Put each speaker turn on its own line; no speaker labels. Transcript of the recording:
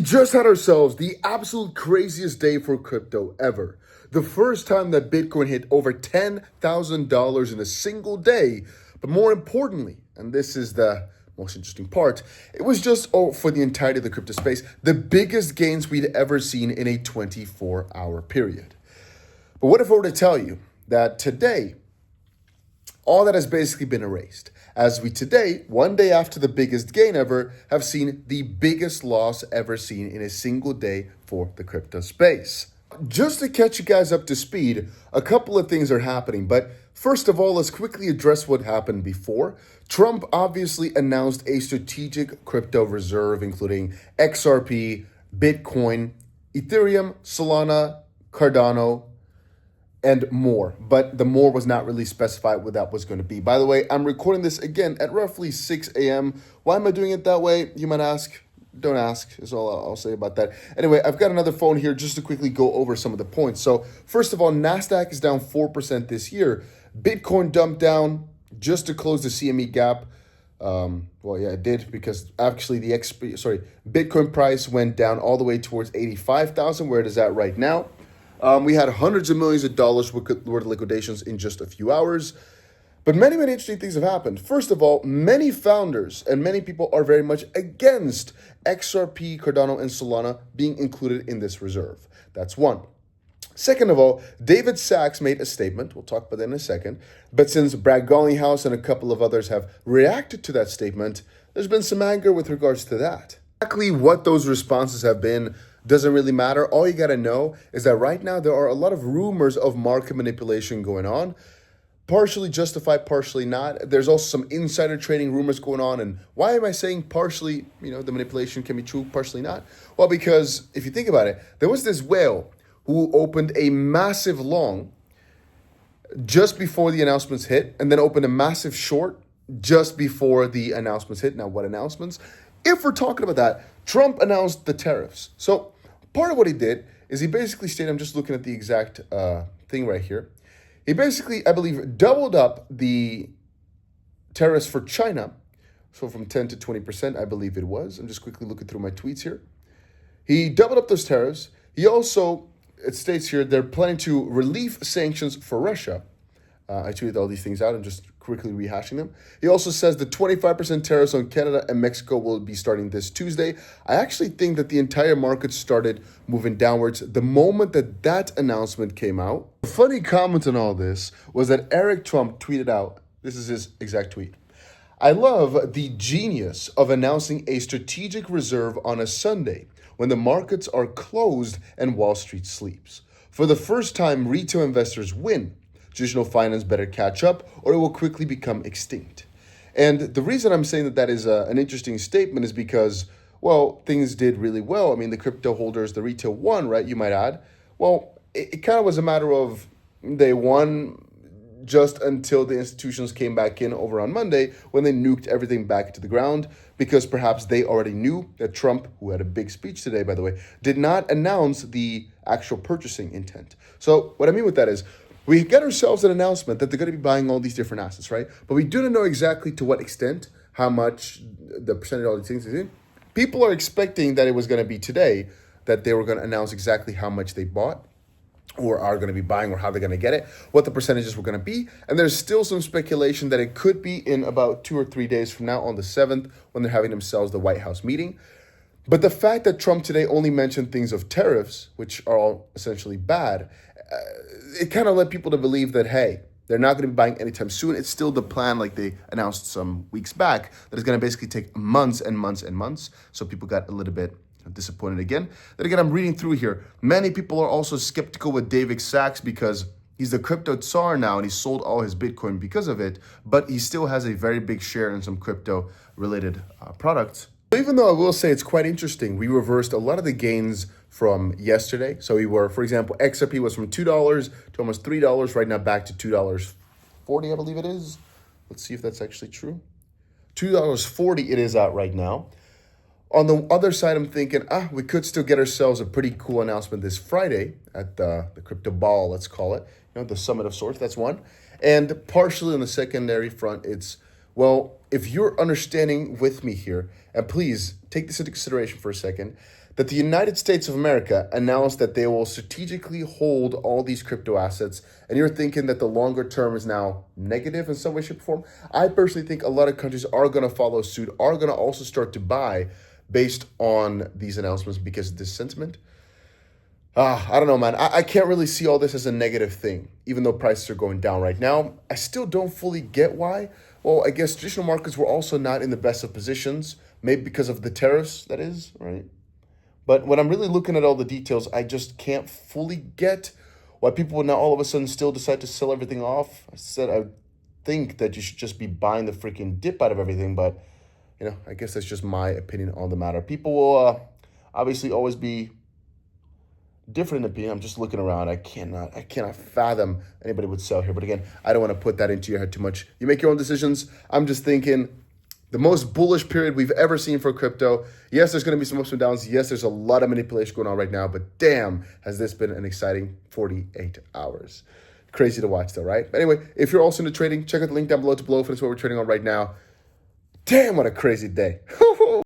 We just had ourselves the absolute craziest day for crypto ever. The first time that Bitcoin hit over $10,000 in a single day. But more importantly, and this is the most interesting part, it was just for the entirety of the crypto space, the biggest gains we'd ever seen in a 24-hour period. But what if I were to tell you that today, all that has basically been erased, as we today, one day after the biggest gain ever, have seen the biggest loss ever seen in a single day for the crypto space. Just to catch you guys up to speed, a couple of things are happening, but first of all, let's quickly address what happened before. Trump obviously announced a strategic crypto reserve, including XRP, Bitcoin, Ethereum, Solana, Cardano, and more, but the more was not really specified what that was going to be. By the way, I'm recording this again at roughly 6 a.m. Why am I doing it that way? You might ask. Don't ask, is all I'll say about that. Anyway, I've got another phone here just to quickly go over some of the points. So first of all, NASDAQ is down 4% this year. Bitcoin dumped down just to close the CME gap. Well, yeah, it did, because actually Bitcoin price went down all the way towards 85,000, where it is at right now. We had hundreds of millions of dollars worth of liquidations in just a few hours. But many interesting things have happened. First of all, many founders and many people are very much against XRP, Cardano, and Solana being included in this reserve. That's one. Second of all, David Sachs made a statement. We'll talk about that in a second. But since Brad Garlinghouse and a couple of others have reacted to that statement, there's been some anger with regards to that. Exactly what those responses have been doesn't really matter. All you got to know is that right now there are a lot of rumors of market manipulation going on. Partially justified, partially not. There's also some insider trading rumors going on. And why am I saying partially, the manipulation can be true, partially not? Well, because if you think about it, there was this whale who opened a massive long just before the announcements hit, and then opened a massive short just before the announcements hit. Now, what announcements? If we're talking about that, Trump announced the tariffs. So part of what he did is he basically stated, I'm just looking at the exact thing right here. He basically, I believe, doubled up the tariffs for China. So from 10 to 20%, I believe it was. I'm just quickly looking through my tweets here. He doubled up those tariffs. He also, it states here, they're planning to relieve sanctions for Russia. I tweeted all these things out. I'm just quickly rehashing them. He also says the 25% tariffs on Canada and Mexico will be starting this Tuesday. I actually think that the entire market started moving downwards the moment that announcement came out. A funny comment on all this was that Eric Trump tweeted out, this is his exact tweet, "I love the genius of announcing a strategic reserve on a Sunday when the markets are closed and Wall Street sleeps. For the first time, retail investors win. Traditional finance better catch up, or it will quickly become extinct." And the reason I'm saying that is an interesting statement is because, well, things did really well. I mean, the crypto holders, the retail won, right? You might add. Well, it kind of was a matter of they won just until the institutions came back in over on Monday, when they nuked everything back to the ground, because perhaps they already knew that Trump, who had a big speech today, by the way, did not announce the actual purchasing intent. So what I mean with that is, we get ourselves an announcement that they're going to be buying all these different assets, right? But we do not know exactly to what extent, how much, the percentage of all these things is in. People are expecting that it was going to be today, that they were going to announce exactly how much they bought or are going to be buying, or how they're going to get it, what the percentages were going to be. And there's still some speculation that it could be in about 2 or 3 days from now on the 7th, when they're having themselves the White House meeting. But the fact that Trump today only mentioned things of tariffs, which are all essentially bad, it kind of led people to believe that, hey, they're not going to be buying anytime soon. It's still the plan, like they announced some weeks back, that it's going to basically take months and months and months. So people got a little bit disappointed again. Then again, I'm reading through here. Many people are also skeptical with David Sachs because he's the crypto czar now, and he sold all his Bitcoin because of it, but he still has a very big share in some crypto-related products. Even though I will say it's quite interesting, we reversed a lot of the gains from yesterday. So we were, for example, XRP was from $2 to almost $3, right now back to $2.40, I believe it is. Let's see if that's actually true. $2.40 it is at right now. On the other side, I'm thinking, we could still get ourselves a pretty cool announcement this Friday at the crypto ball, let's call it, the summit of sorts, that's one. And partially on the secondary front, it's, well, if you're understanding with me here, and please take this into consideration for a second, that the United States of America announced that they will strategically hold all these crypto assets, and you're thinking that the longer term is now negative in some way, shape, or form. I personally think a lot of countries are going to follow suit, are going to also start to buy based on these announcements because of this sentiment. I don't know, man. I can't really see all this as a negative thing, even though prices are going down right now. I still don't fully get why. Well, I guess traditional markets were also not in the best of positions, maybe because of the tariffs, that is, right? But when I'm really looking at all the details, I just can't fully get why people would now all of a sudden still decide to sell everything off. I think that you should just be buying the freaking dip out of everything, but, I guess that's just my opinion on the matter. People will obviously always be different in opinion. I'm just looking around. I cannot fathom anybody would sell here. But again, I don't want to put that into your head too much. You make your own decisions. I'm just thinking the most bullish period we've ever seen for crypto. Yes, there's going to be some ups and downs. Yes, there's a lot of manipulation going on right now, but damn, has this been an exciting 48 hours. Crazy to watch though, right? But anyway, if you're also into trading, check out the link down below for what we're trading on right now. Damn, what a crazy day. Whew.